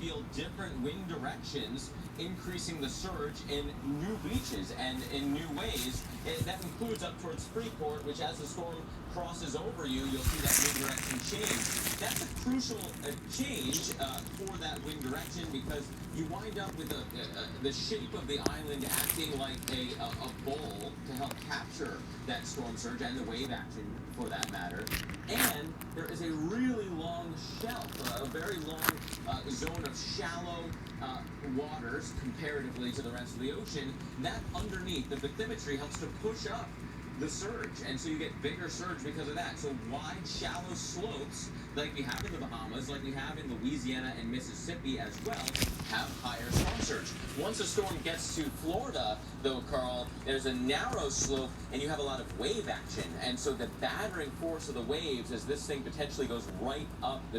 feel different wind directions, increasing the surge in new beaches and in new ways. And that includes up towards Freeport, which as the storm crosses over you, you'll see that wind direction change. That's a crucial change for that wind direction, because you wind up with the shape of the island acting like a bowl to help capture that storm surge and the wave action for that matter. And there is a really long shelf, a very long zone of shallow waters comparatively to the rest of the ocean. That underneath, the bathymetry helps to push up the surge, and so you get bigger surge because of that. So wide, shallow slopes, like we have in the Bahamas, like we have in Louisiana and Mississippi as well, have higher storm surge. Once a storm gets to Florida, though, Carl, there's a narrow slope, and you have a lot of wave action, and so the battering force of the waves, as this thing potentially goes right up the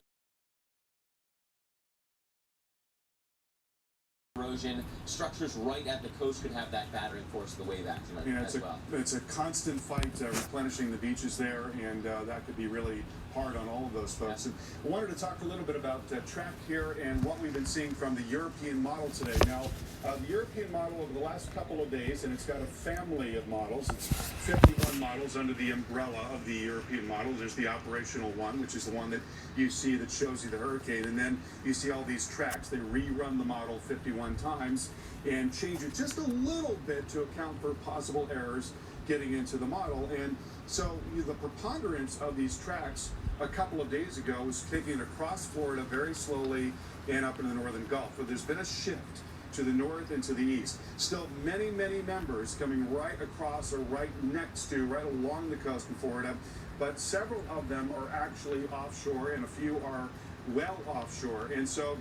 erosion, structures right at the coast could have that battering force of the wave action as well. It's a constant fight replenishing the beaches there, and that could be really hard on all of those folks. And I wanted to talk a little bit about track here and what we've been seeing from the European model today. Now, the European model over the last couple of days, and it's got a family of models. It's 51 models under the umbrella of the European model. There's the operational one, which is the one that you see that shows you the hurricane, and then you see all these tracks. They rerun the model 51 times and change it just a little bit to account for possible errors getting into the model. And so the preponderance of these tracks a couple of days ago was taking it across Florida very slowly and up in the northern Gulf. But there's been a shift to the north and to the east. Still many, many members coming right across or right next to, right along the coast in Florida, but several of them are actually offshore and a few are well offshore. And so